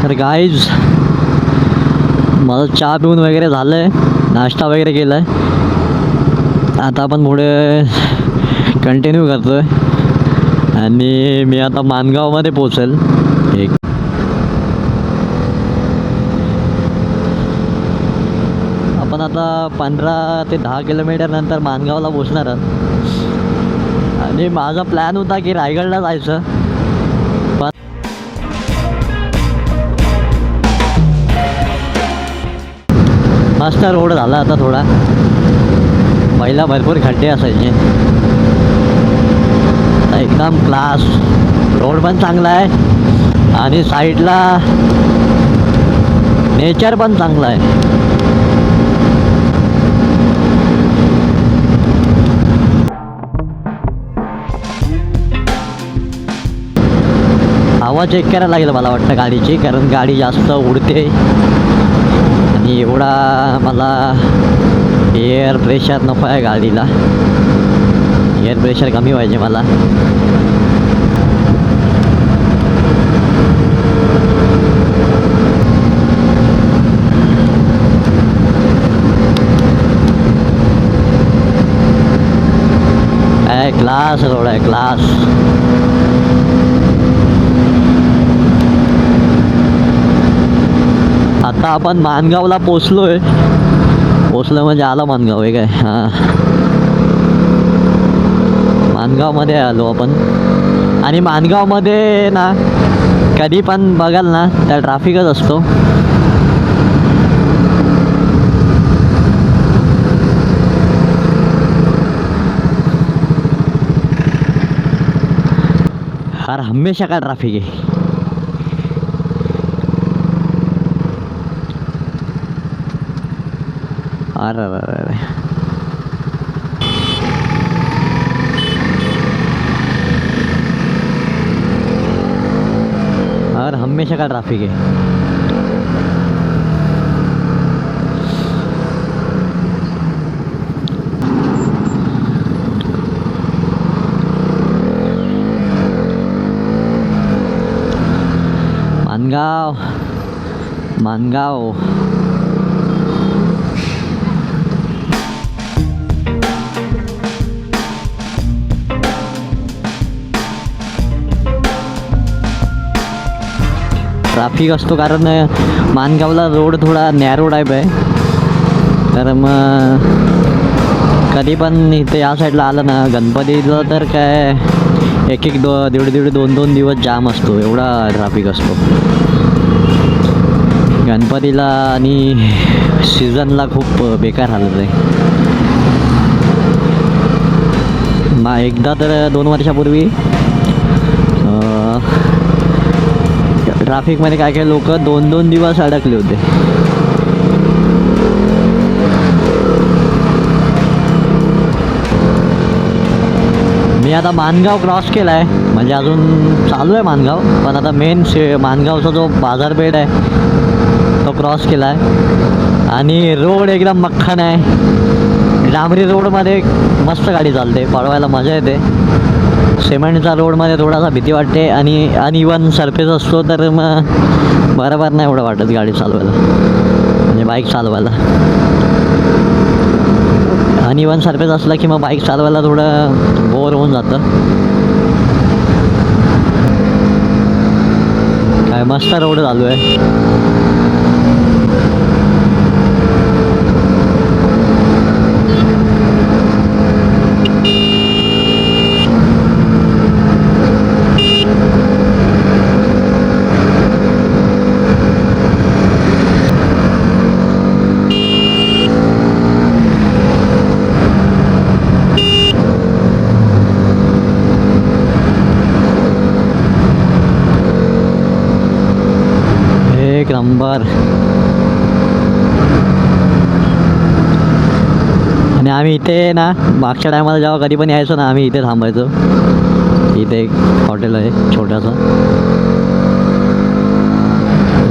तर गाईज माझं चहा पिऊन वगैरे झालं आहे, नाश्ता वगैरे केला आहे. आता आपण पुढे कंटिन्यू करतो आहे आणि मी आता माणगावमध्ये पोचेल. एक आपण आता 15 ते 10 किलोमीटर नंतर माणगावला पोचणार आहोत. आणि माझा प्लॅन होता की रायगडला जायचं, पण मस्त रोड झाला आता थोडा. पहिला भरपूर खड्डे असायचे, एकदम क्लास रोड पण चांगला आहे आणि साईडला नेचर पण चांगलं आहे. हवा चेक करायला लागेल मला वाटतं गाडीची, कारण गाडी जास्त उडते आणि एवढा मला एअर प्रेशर नको आहे गाडीला. एअर प्रेशर कमी पाहिजे मला. क्लास रोड आहे, क्लास. आता आपण माणगावला पोचलोय. पोचलो म्हणजे आला माणगाव आहे काय. हां, माणगावमध्ये आलो आपण. आणि माणगावमध्ये ना कधी पण बघाल ना त्या ट्रॅफिकच असतो. हर हमेशा का ट्रॅफिक आहे. अरे अरे हर हमेशा का ट्रॅफिक आहे. माणगाव माणगाव ट्रॅफिक असतो कारण माणगावला रोड थोडा नॅरो टाईप आहे. तर मग कधी पण इथे या साईडला आलं ना गणपतीला तर काय एक दीड 2 दिवस जाम असतो, एवढा ट्रॅफिक असतो गणपतीला. आणि सीझनला खूप बेकार हालत आहे. एकदा तर 2 वर्षापूर्वी ट्रॅफिकमध्ये काय लोक 2 दिवस अडकले होते. मी आता माणगाव क्रॉस केला आहे, म्हणजे अजून चालू आहे माणगाव, पण आता मेन माणगावचा जो बाजारपेठ आहे तो क्रॉस केला आहे. आणि रोड एकदम मख्खन आहे. डांबरी रोडमध्ये मस्त गाडी चालते, पळवायला मजा येते. सिमेंटचा रोडमध्ये थोडासा भीती वाटते आणि अनइवन सरफेस असतो तर मग बरोबर नाही एवढं वाटत गाडी चालवायला, म्हणजे बाईक चालवायला. अनइवन सरफेस असला की मग बाईक चालवायला थोडं बोर होऊन जातं. काय मस्त रोड चालू आहे. एक नंबर. आणि आम्ही इथे ना मागच्या टायमाला जेव्हा कधी पण यायचो ना आम्ही इथे थांबायचो. इथे एक हॉटेल आहे छोटासा,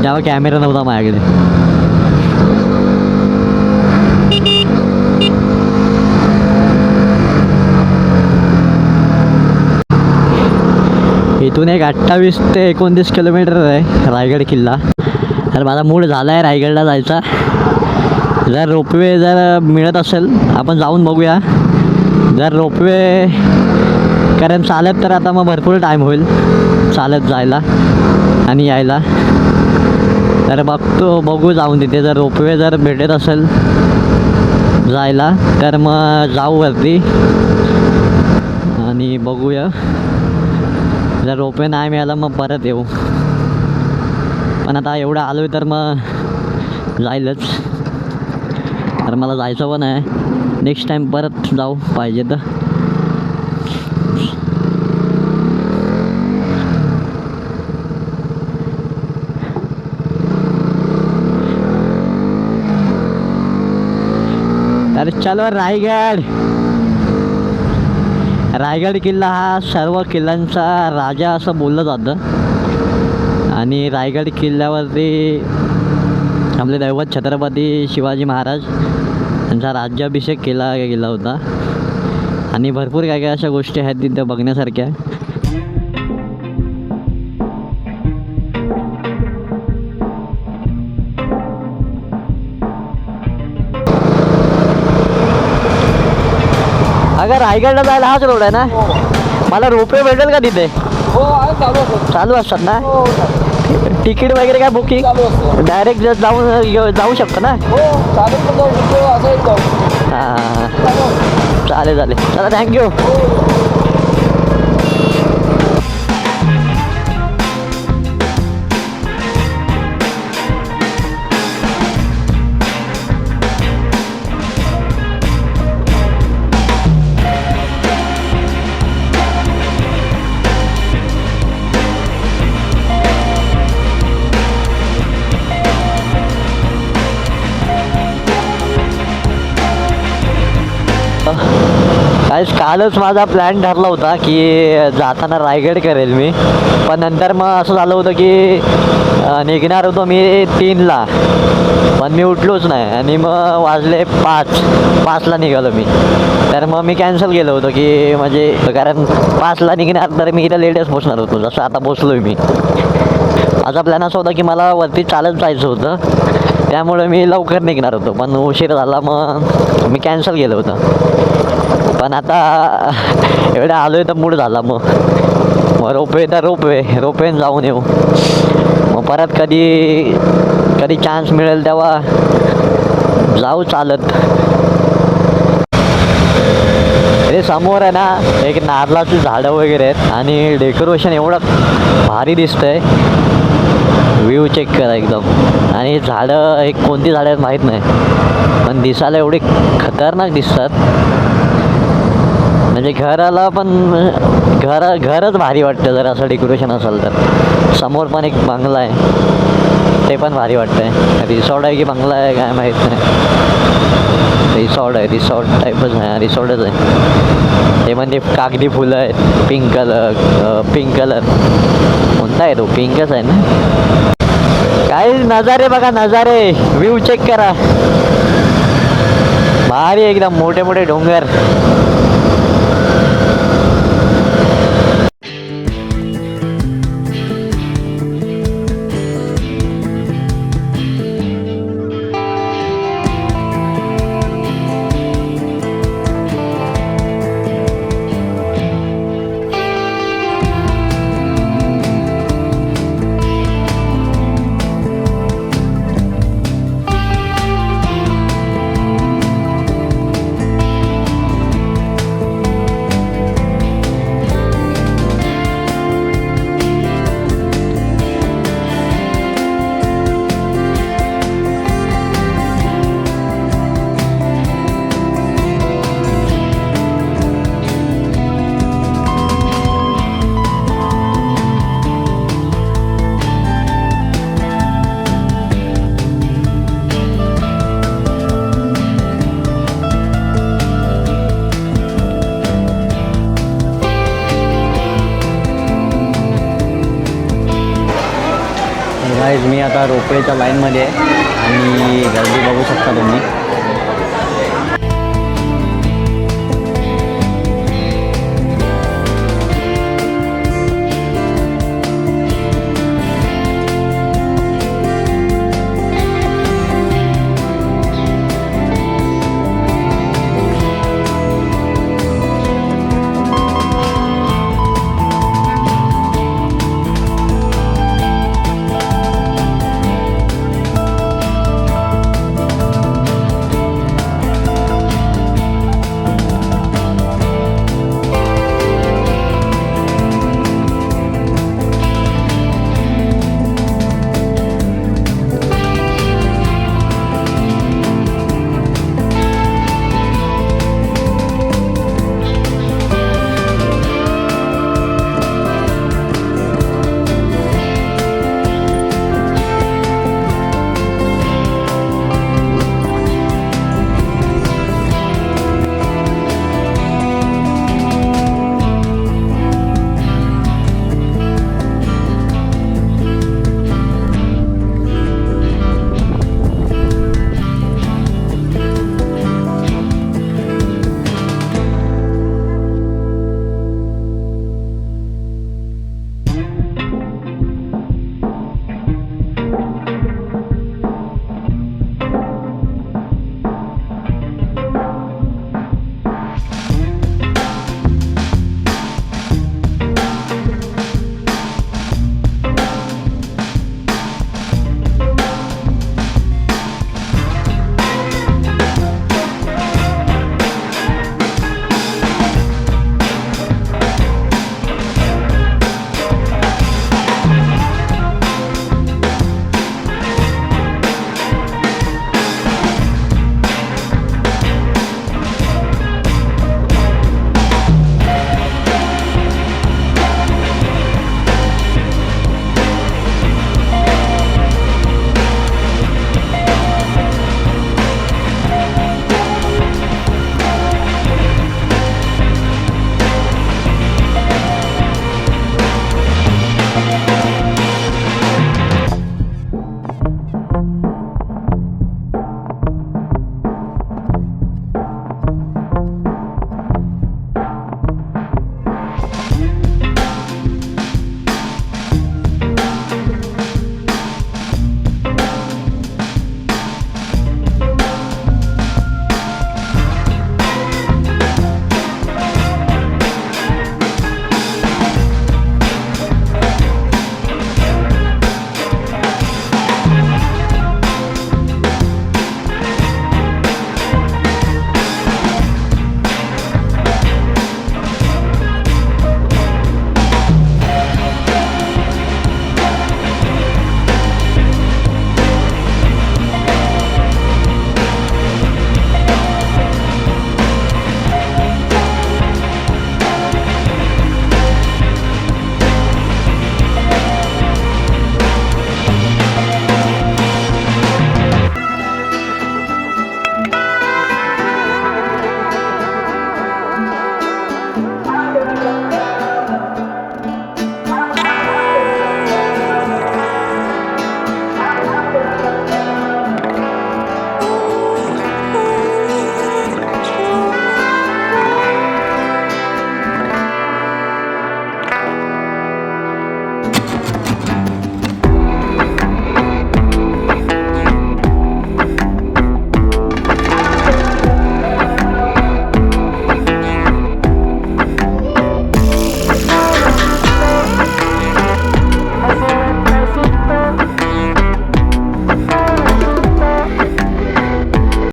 जेव्हा कॅमेरा नव्हता माझ्याकडे. इथून एक 28 ते 29 किलोमीटर आहे रायगड किल्ला. तर माझा मूड झाला आहे रायगडला जायचा. जर रोपवे जर मिळत असेल आपण जाऊन बघूया. जर रोपवे, कारण चालत तर आता मग भरपूर टाईम होईल चालत जायला आणि यायला. तर बघू जाऊन तिथे जर रोपवे जर भेटत असेल जायला तर मग जाऊ वरती आणि बघूया. जर रोपवे नाही मिळाला मग परत येऊ. पण आता एवढं आलो आहे तर मग जाईलच. तर मला जायचं पण आहे. नेक्स्ट टाईम परत जाऊ पाहिजे तर. तर चलो रायगड. रायगड किल्ला हा सर्व किल्ल्यांचा राजा असं बोललं जातं. आणि रायगड किल्ल्यावरती आपले दैवत छत्रपती शिवाजी महाराज यांचा राज्याभिषेक केला गेला होता. आणि भरपूर काय काय अशा गोष्टी आहेत तिथे बघण्यासारख्या. अगर रायगडला जायला हाच रोड आहे ना. मला रोपवे भेटेल का तिथे? हो आहे, चालू असतात ना. तिकीट वगैरे काय बुकिंग डायरेक्ट जाऊ शकतो ना. हो चालेल, पण जाऊ असं जाऊ. हां चालेल चालेल. चला थँक्यू. कालच माझा प्लॅन ठरला होता की जाताना रायगड करेल मी. पण नंतर मग असं झालं होतं की निघणार होतो मी 3ला, पण मी उठलोच नाही. आणि मग वाजले 5ला निघालो मी. तर मग मी कॅन्सल केलं होतं की म्हणजे कारण 5ला निघणार तर मी इथं लेटच पोचणार होतो, जसं आता पोचलो आहे मी. माझा प्लॅन असा होता की मला वरती चालत जायचं होतं, त्यामुळे मी लवकर निघणार होतो. पण उशीर झाला मग मी कॅन्सल केलं होतं. पण आता एवढं आलो आहे तर मूड झाला. मग रोपवे तर रोपवेन जाऊन येऊ. मग परत कधी चान्स मिळेल तेव्हा जाऊ चालत. अरे समोर आहे ना एक नारळाची झाडं वगैरे आहेत आणि डेकोरेशन एवढं भारी दिसतंय. व्ह्यू चेक करा एकदम. आणि झाडं एक कोणती झाडं आहेत माहीत नाही, पण दिसायला एवढी खतरनाक दिसतात. म्हणजे घराला पण घरच भारी वाटतं जर असं डेकोरेशन असेल तर. समोर पण एक बंगला आहे, ते पण भारी वाटतंय. रिसॉर्ट आहे की बंगला आहे काय माहीत नाही. रिसॉर्ट टाईपच आहे, रिसॉर्टच आहे. ते म्हणजे कागदी फुलं आहेत, पिंक कलर कोणता आहे तो, पिंकच आहे ना. काय नजारे बघा, नजारे व्ह्यू चेक करा. भारी एकदम, मोठे मोठे डोंगर. गाईज मी आता रोपवेच्या लाईनमध्ये आहे आणि गर्दी बघू शकता तुम्ही.